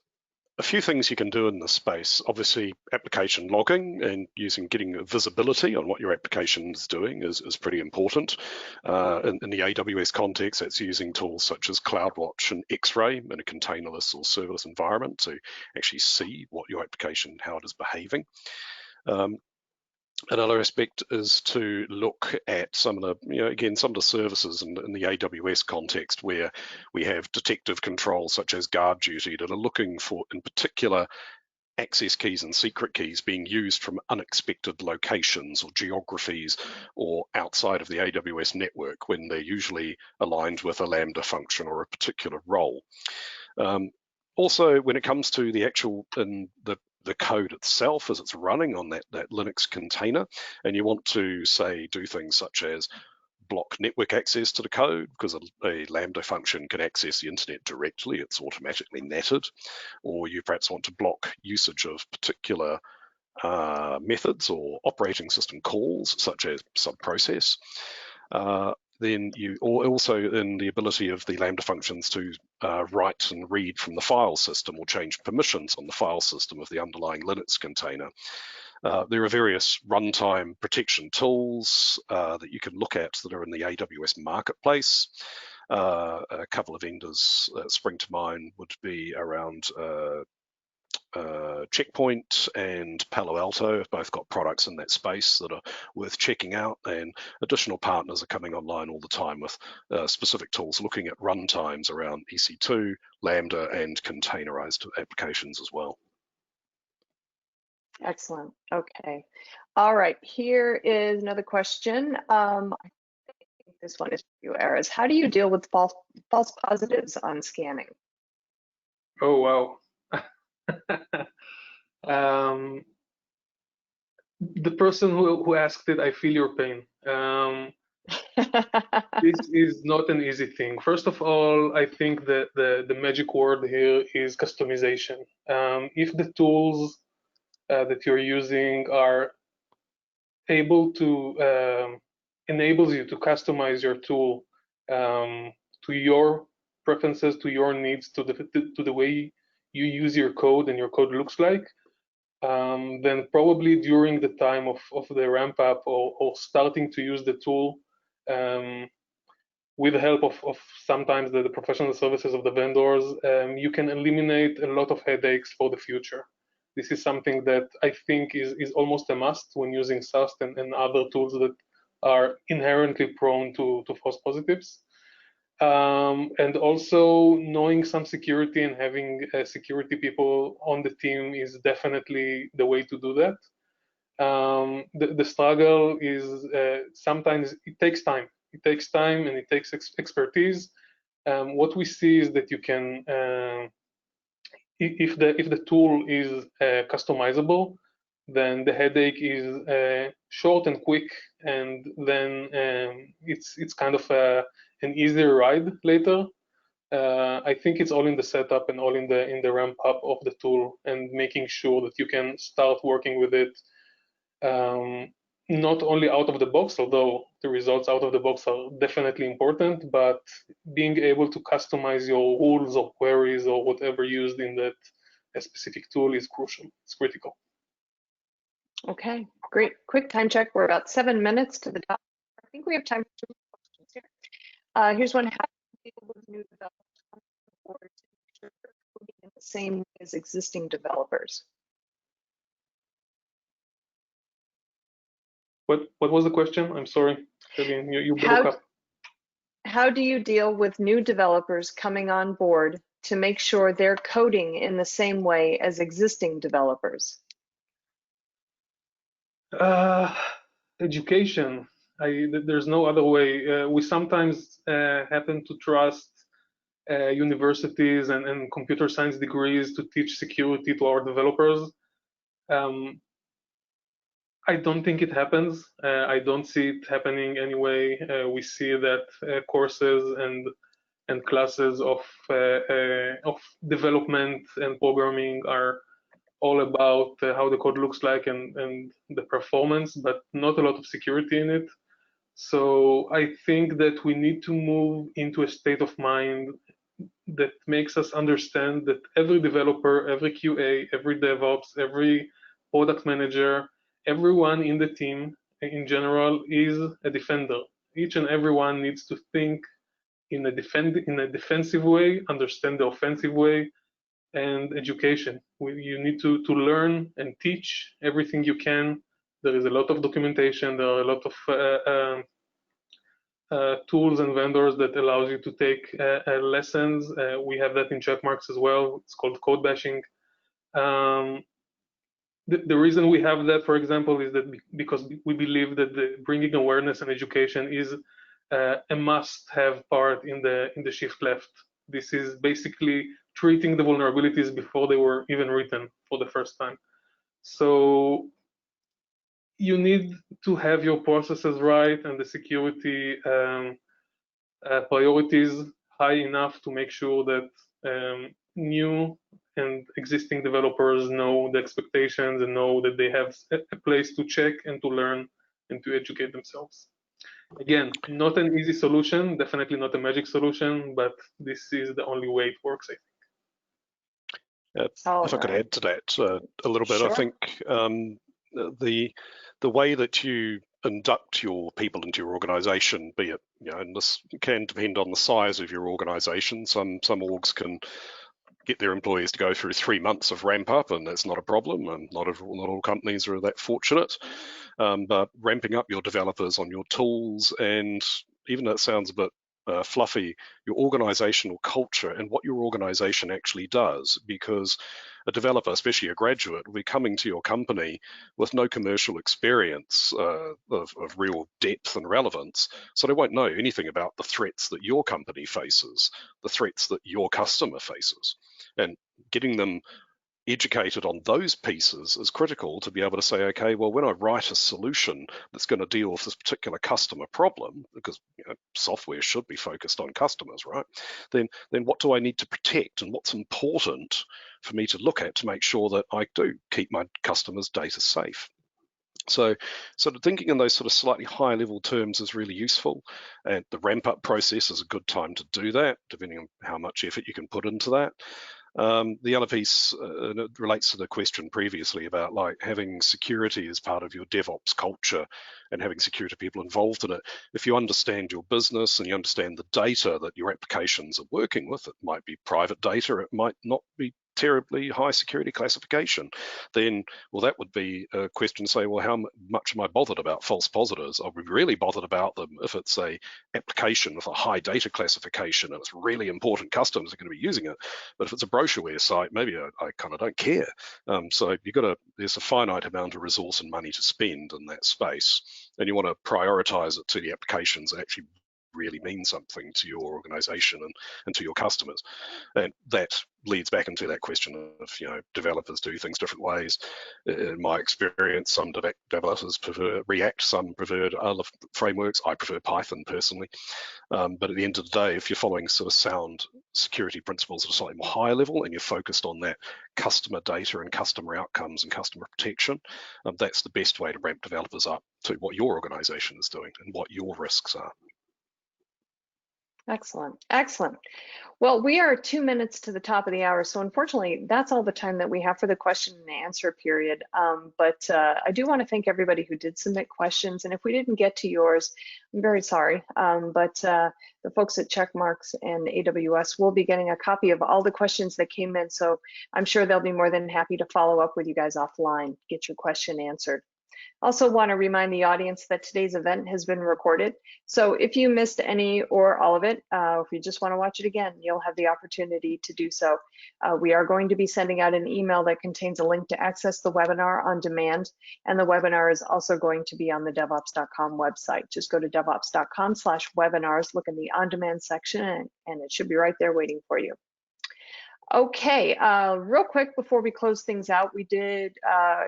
Speaker 2: a few things you can do in this space. Obviously, application logging and getting visibility on what your application is doing is pretty important. In the AWS context, that's using tools such as CloudWatch and X-Ray in a containerless or serverless environment to actually see what your application, how it is behaving. Another aspect is to look at some of the, again, some of the services in the AWS context where we have detective controls such as guard duty that are looking for, in particular, access keys and secret keys being used from unexpected locations or geographies or outside of the AWS network when they're usually aligned with a Lambda function or a particular role. Also, when it comes to the actual the code itself as it's running on that Linux container, and you want to, say, do things such as block network access to the code because a Lambda function can access the internet directly, it's automatically netted, or you perhaps want to block usage of particular methods or operating system calls such as subprocess. Then you also in the ability of the Lambda functions to write and read from the file system or change permissions on the file system of the underlying Linux container. There are various runtime protection tools that you can look at that are in the AWS marketplace. A couple of vendors that spring to mind would be around Checkpoint and Palo Alto have both got products in that space that are worth checking out, and additional partners are coming online all the time with specific tools looking at runtimes around EC2, Lambda, and containerized applications as well.
Speaker 1: Excellent. Okay. All right. Here is another question. I think this one is for you, Erez. How do you deal with false positives on scanning?
Speaker 4: Oh, wow. The person who asked it, I feel your pain. This is not an easy thing. First of all, I think that the magic word here is customization. If the tools that you're using are able to enables you to customize your tool to your preferences, to your needs, to the way you use your code and your code looks like, then probably during the time of the ramp up or starting to use the tool with the help of sometimes the professional services of the vendors, you can eliminate a lot of headaches for the future. This is something that I think is almost a must when using SAST and other tools that are inherently prone to false positives. And also knowing some security and having security people on the team is definitely the way to do that. The struggle is sometimes it takes time. It takes time and it takes expertise. What we see is that you can, if the tool is customizable, then the headache is short and quick, and then it's kind of an easier ride later. I think it's all in the setup and all in the ramp up of the tool and making sure that you can start working with it not only out of the box, although the results out of the box are definitely important, but being able to customize your rules or queries or whatever used in that specific tool is crucial. It's critical.
Speaker 1: Okay, great. Quick time check. We're about 7 minutes to the top. I think we have time for 2 questions here. Here's one. How do you deal with new developers coming on board to make sure they're coding in the same way as existing developers?
Speaker 4: What was the question? I'm sorry. Again, you broke up.
Speaker 1: How do you deal with new developers coming on board to make sure they're coding in the same way as existing developers?
Speaker 4: Education. There's no other way. We sometimes happen to trust universities and computer science degrees to teach security to our developers. I don't think it happens. I don't see it happening anyway. We see that courses and classes of development and programming are all about how the code looks like and the performance, but not a lot of security in it. So I think that we need to move into a state of mind that makes us understand that every developer, every QA, every DevOps, every product manager, everyone in the team in general is a defender. Each and everyone needs to think in a defensive way, understand the offensive way, and education. You need to learn and teach everything you can. There is a lot of documentation. There are a lot of tools and vendors that allows you to take lessons. We have that in Checkmarx as well. It's called code bashing. The reason we have that, for example, is that because we believe that bringing awareness and education is a must-have part in the shift left. This is basically treating the vulnerabilities before they were even written for the first time. So you need to have your processes right and the security priorities high enough to make sure that new and existing developers know the expectations and know that they have a place to check and to learn and to educate themselves. Again, not an easy solution, definitely not a magic solution, but this is the only way it works, I think.
Speaker 2: If I could add to that a little bit,
Speaker 1: Sure.
Speaker 2: I think the way that you induct your people into your organization, be it, and this can depend on the size of your organization. Some orgs can get their employees to go through 3 months of ramp up, and that's not a problem, and not all companies are that fortunate. But ramping up your developers on your tools, and even though it sounds a bit fluffy, your organizational culture and what your organization actually does, because a developer, especially a graduate, will be coming to your company with no commercial experience of real depth and relevance, so they won't know anything about the threats that your company faces, the threats that your customer faces, and getting them educated on those pieces is critical to be able to say, okay, well, when I write a solution that's going to deal with this particular customer problem, because software should be focused on customers, right? Then what do I need to protect, and what's important for me to look at to make sure that I do keep my customers' data safe? So sort of thinking in those sort of slightly higher level terms is really useful, and the ramp up process is a good time to do that, depending on how much effort you can put into that. The other piece, and it relates to the question previously about like having security as part of your DevOps culture and having security people involved in it. If you understand your business and you understand the data that your applications are working with, it might be private data, it might not be terribly high security classification, then, well, that would be a question to say, well, how much am I bothered about false positives? I'll be really bothered about them if it's a application with a high data classification and it's really important customers are going to be using it. But if it's a brochureware site, maybe I kind of don't care. So there's a finite amount of resource and money to spend in that space, and you want to prioritize it to the applications that actually really mean something to your organization and to your customers. And that leads back into that question of, developers do things different ways. In my experience, some developers prefer React, some prefer other frameworks. I prefer Python personally. But at the end of the day, if you're following sort of sound security principles at a slightly more higher level and you're focused on that customer data and customer outcomes and customer protection, that's the best way to ramp developers up to what your organization is doing and what your risks are.
Speaker 1: Excellent. Excellent. Well, we are 2 minutes to the top of the hour, so unfortunately, that's all the time that we have for the question and answer period. But I do want to thank everybody who did submit questions, and if we didn't get to yours, I'm very sorry. But the folks at Checkmarx and AWS will be getting a copy of all the questions that came in, so I'm sure they'll be more than happy to follow up with you guys offline, get your question answered. Also want to remind the audience that today's event has been recorded. So if you missed any or all of it, if you just want to watch it again, you'll have the opportunity to do so. We are going to be sending out an email that contains a link to access the webinar on demand. And the webinar is also going to be on the devops.com website. Just go to devops.com/webinars, look in the on-demand section, and it should be right there waiting for you. Okay, real quick before we close things out, we did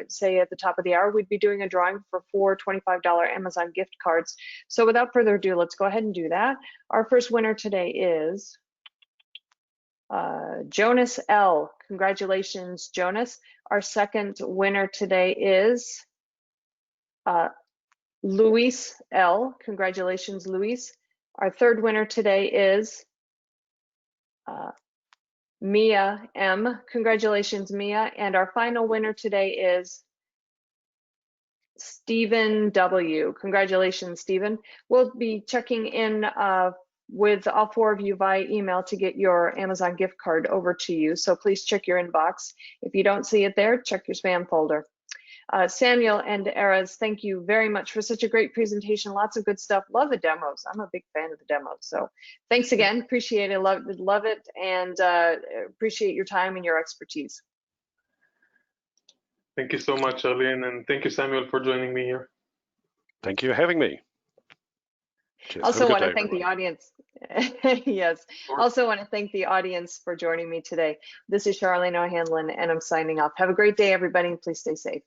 Speaker 1: say at the top of the hour we'd be doing a drawing for 4 $25 Amazon gift cards. So without further ado, let's go ahead and do that. Our first winner today is Jonas L. Congratulations, Jonas. Our second winner today is Luis L. Congratulations, Luis. Our third winner today is Mia M. Congratulations, Mia. And our final winner today is Stephen W. Congratulations, Stephen. We'll be checking in with all 4 of you via email to get your Amazon gift card over to you. So please check your inbox. If you don't see it there, check your spam folder. Samuel and Eras, thank you very much for such a great presentation. Lots of good stuff. Love the demos. I'm a big fan of the demos. So thanks again. Appreciate it. Love it. And appreciate your time and your expertise.
Speaker 4: Thank you so much, Charlene, and thank you, Samuel, for joining me here.
Speaker 2: Thank you for having me. Cheers.
Speaker 1: Also want to thank the audience. Yes. Also want to thank the audience for joining me today. This is Charlene O'Hanlon, and I'm signing off. Have a great day, everybody, and please stay safe.